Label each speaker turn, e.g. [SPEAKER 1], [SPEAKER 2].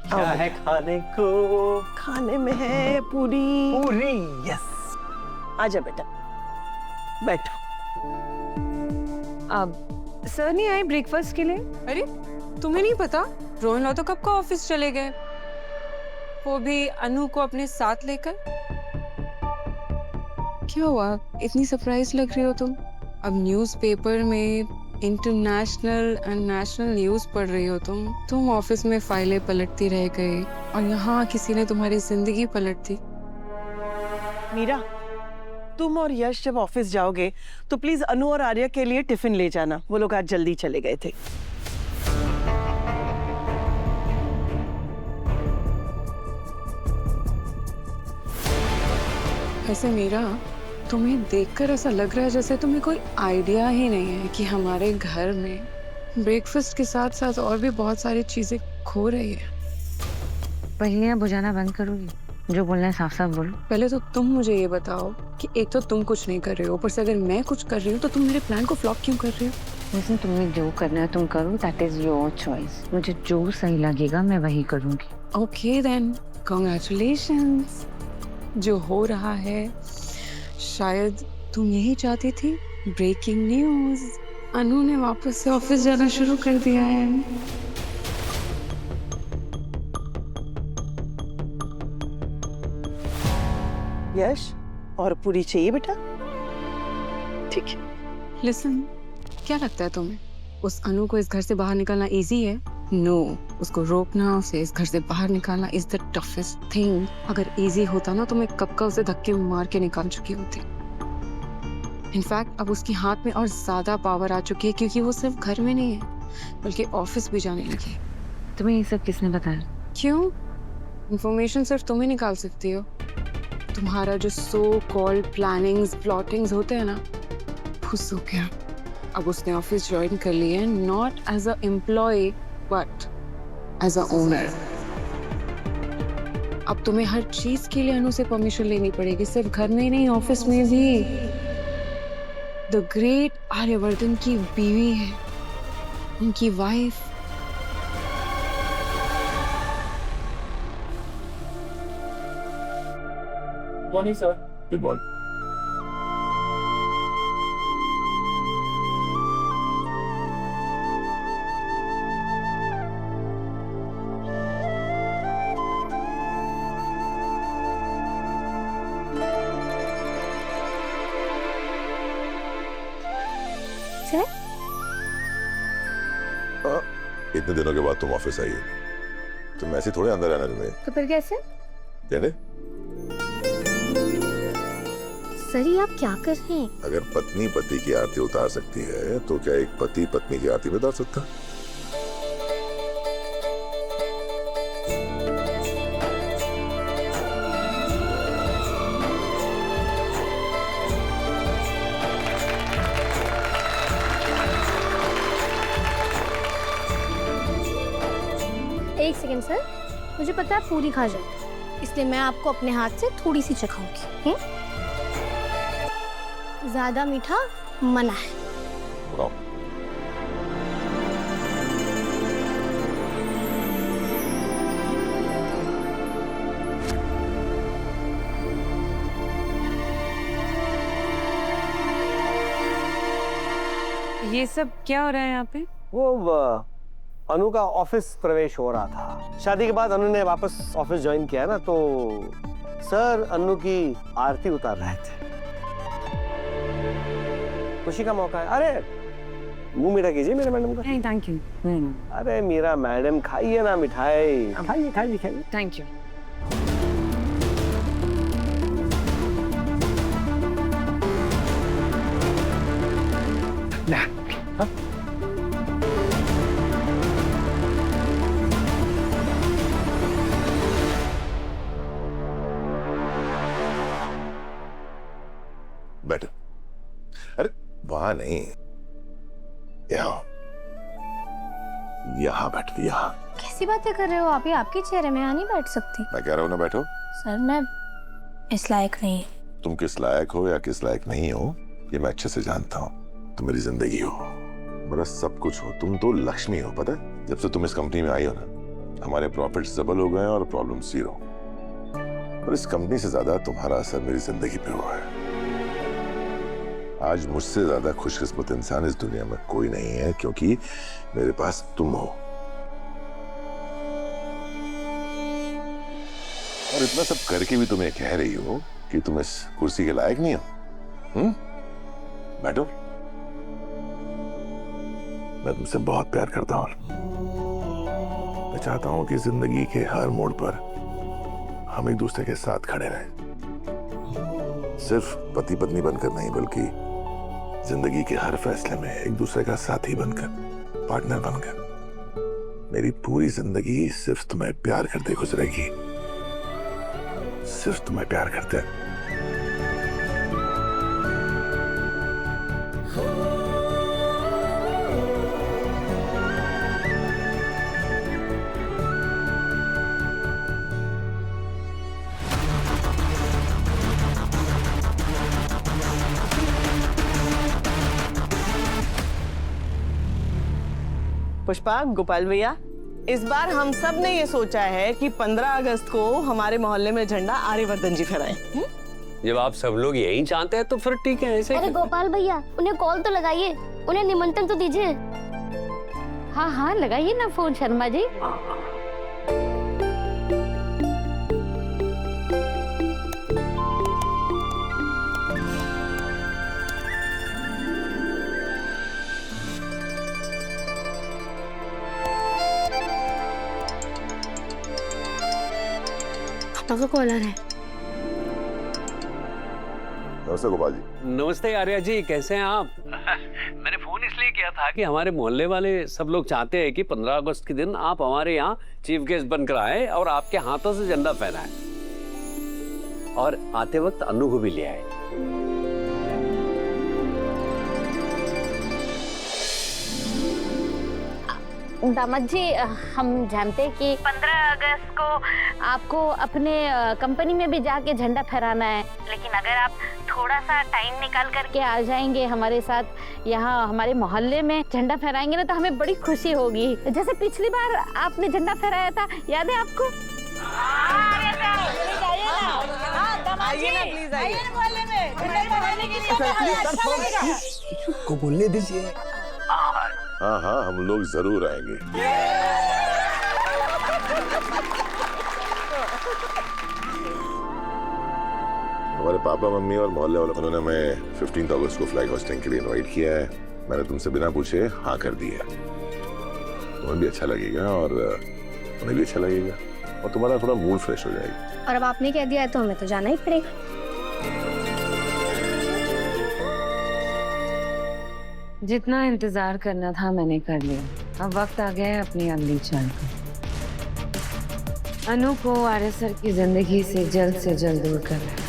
[SPEAKER 1] क्या है खाने को?
[SPEAKER 2] खाने में है पूरी।
[SPEAKER 1] पूरी, यस।
[SPEAKER 2] आजा बेटा, बैठो।
[SPEAKER 3] अब सर नहीं आए ब्रेकफास्ट के लिए?
[SPEAKER 4] अरे तुम्हें नहीं पता, रोहन लॉ तो कब का ऑफिस चले गए, वो भी अनु को अपने साथ लेकर। क्या हुआ, इतनी सरप्राइज लग रही हो तुम? अब न्यूज़पेपर में इंटरनेशनल एंड नेशनल न्यूज पढ़ रही हो तुम ऑफिस में फाइलें पलटती रह गई और यहाँ किसी ने तुम्हारी जिंदगी पलट दी।
[SPEAKER 2] मीरा, तुम और यश जब ऑफिस जाओगे तो प्लीज अनु और आर्या के लिए टिफिन ले जाना, वो लोग आज जल्दी चले गए थे।
[SPEAKER 4] ऐसे मीरा, तुम्हें देखकर ऐसा लग रहा है जैसे तुम्हें कोई आइडिया ही नहीं है कि हमारे घर में ब्रेकफास्ट के साथ साथ और भी बहुत सारी चीजें खो रही है।
[SPEAKER 3] पहेलियां बुझाना बंद करोगी? जो बोलना है साफ साफ बोलो।
[SPEAKER 4] पहले तो तुम मुझे ये बताओ कि एक तो तुम कुछ नहीं कर रहे हो, ऊपर से अगर मैं कुछ कर रही हूँ तो तुम मेरे प्लान को फ्लॉप क्यों कर रही हो?
[SPEAKER 3] वैसे तुम्हें जो करना है तुम करो, दैट इज योर चॉइस। मुझे जो सही लगेगा मैं वही करूंगी।
[SPEAKER 4] Okay then, congratulations. जो हो रहा है शायद तुम यही चाहती थी। ब्रेकिंग न्यूज, अनु ने वापस से ऑफिस जाना शुरू कर दिया है।
[SPEAKER 2] यश, और पूरी चाहिए बेटा? ठीक है।
[SPEAKER 4] लिसन, क्या लगता है तुम्हें उस अनु को इस घर से बाहर निकालना इजी है? नो, उसको रोकना, उसे इस घर से बाहर निकालना इज द टफेस्ट थिंग। अगर इजी होता ना तो मैं कब का उसे धक्के मार के निकाल चुकी होती। इनफैक्ट अब उसके हाथ में और ज्यादा पावर आ चुकी है, क्योंकि वो सिर्फ घर में नहीं है बल्कि ऑफिस भी जाने लगी।
[SPEAKER 3] तुम्हें ये सब किसने बताया?
[SPEAKER 4] क्यों? इंफॉर्मेशन सिर्फ तुम ही निकाल सकती हो। तुम्हारा जो सो कॉल्ड प्लानिंग्स प्लॉटिंग्स होते हैं ना, फुस हो गया। अब उसने ऑफिस ज्वाइन कर लिया है, not as a employee but as a owner. अब तुम्हें हर चीज के लिए अनु से परमिशन लेनी पड़ेगी, सिर्फ घर में ही नहीं ऑफिस में भी। द ग्रेट आर्यवर्धन की बीवी है, उनकी wife.
[SPEAKER 1] Morning sir.
[SPEAKER 5] Good morning. इतने दिनों के बाद तुम ऑफिस आई हो, तुम ऐसे थोड़े अंदर आना तुम्हें।
[SPEAKER 6] तो फिर कैसे?
[SPEAKER 5] यानी
[SPEAKER 6] सर ये आप क्या कर रहे हैं?
[SPEAKER 5] अगर पत्नी पति की आरती उतार सकती है तो क्या एक पति पत्नी की आरती में उतार सकता?
[SPEAKER 6] एक सेकंड सर, मुझे पता है आप पूरी खा जाए, इसलिए मैं आपको अपने हाथ से थोड़ी सी चखाऊंगी। ज्यादा मीठा मना है।
[SPEAKER 5] बताओ।
[SPEAKER 3] ये सब क्या हो रहा है यहाँ पे?
[SPEAKER 1] वो अनु का ऑफिस प्रवेश हो रहा था। शादी के बाद अनु ने वापस ऑफिस ज्वाइन किया है ना, तो सर अनु की आरती उतार रहे थे। खुशी का मौका है। अरे मुंह मीठा कीजिए मेरे मैडम का।
[SPEAKER 3] नहीं थैंक यू।
[SPEAKER 1] अरे मेरा मैडम, खाइए ना मिठाई, खाइए खाइए खाइए।
[SPEAKER 3] Thank you.
[SPEAKER 1] ना हाँ?
[SPEAKER 5] बैठो। अरे वहां नहीं, यहाँ यहाँ बैठो, यहाँ।
[SPEAKER 6] कैसी बातें कर रहे हो आप? ये आपके चेहरे में, यहाँ नहीं बैठ सकती।
[SPEAKER 5] मैं कह रहा हूँ ना बैठो।
[SPEAKER 6] सर मैं इस लायक नहीं।
[SPEAKER 5] तुम किस लायक हो या किस लायक नहीं हो ये मैं अच्छे से जानता हूँ। तुम मेरी जिंदगी हो, मेरा सब कुछ हो। तुम तो लक्ष्मी हो, पता है? जब से तुम इस कंपनी में आई हो ना, हमारे प्रॉफिट्स डबल हो गए और प्रॉब्लम जीरो। और इस कंपनी से ज्यादा तुम्हारा असर मेरी जिंदगी पे हुआ है। आज मुझसे ज्यादा खुशकिस्मत इंसान इस दुनिया में कोई नहीं है, क्योंकि मेरे पास तुम हो। और इतना सब करके भी तुम ये कह रही हो कि तुम इस कुर्सी के लायक नहीं हो। बैठो। मैं तुमसे बहुत प्यार करता हूं। मैं चाहता हूं कि जिंदगी के हर मोड़ पर हम एक दूसरे के साथ खड़े रहें। सिर्फ पति पत्नी बनकर नहीं, बल्कि जिंदगी के हर फैसले में एक दूसरे का साथी बनकर, पार्टनर बनकर। मेरी पूरी जिंदगी सिर्फ तुम्हें प्यार करते गुजरेगी, सिर्फ तुम्हें प्यार करते।
[SPEAKER 2] पुष्पा, गोपाल भैया, इस बार हम सब ने ये सोचा है कि 15 अगस्त को हमारे मोहल्ले में झंडा आर्यवर्धन जी फहराएं।
[SPEAKER 7] जब आप सब लोग यही चाहते हैं तो फिर ठीक है, ऐसे
[SPEAKER 6] अरे गोपाल भैया, उन्हें कॉल तो लगाइए, उन्हें निमंत्रण तो दीजिए।
[SPEAKER 3] हाँ हाँ, लगाइए ना फोन शर्मा जी।
[SPEAKER 6] पापा का कॉल आ रहा है।
[SPEAKER 5] नमस्ते गोपाल जी।
[SPEAKER 7] नमस्ते आर्या जी, कैसे हैं आप? मैंने फोन इसलिए किया था कि हमारे मोहल्ले वाले सब लोग चाहते हैं कि 15 अगस्त के दिन आप हमारे यहाँ चीफ गेस्ट बनकर आए और आपके हाथों से झंडा फहराएं, और आते वक्त अनु को भी ले आए।
[SPEAKER 3] दामाद जी, हम जानते हैं कि 15 अगस्त को आपको अपने कंपनी में भी जाके झंडा फहराना है, लेकिन अगर आप थोड़ा सा टाइम निकाल करके आ जाएंगे हमारे साथ यहाँ हमारे मोहल्ले में झंडा फहराएंगे ना, तो हमें बड़ी खुशी होगी। जैसे पिछली बार आपने झंडा फहराया था, याद है आपको?
[SPEAKER 8] को बोलने दीजिए।
[SPEAKER 5] हाँ हाँ, हम लोग जरूर आएंगे। हमारे पापा मम्मी और मोहल्ले वालों उन्होंने हमें 15 अगस्त को फ्लैग होस्टिंग के लिए इनवाइट किया है। मैंने तुमसे बिना पूछे हाँ कर दी है। तुम्हें भी अच्छा लगेगा और उन्हें भी अच्छा लगेगा, और तुम्हारा थोड़ा मूड फ्रेश हो जाएगा।
[SPEAKER 6] और अब आपने कह दिया है तो हमें तो जाना ही पड़ेगा।
[SPEAKER 3] जितना इंतजार करना था मैंने कर लिया। अब वक्त आ गया है अपनी अगली चाल का। अनु को आर्य सर की जिंदगी से जल्द दूर करना।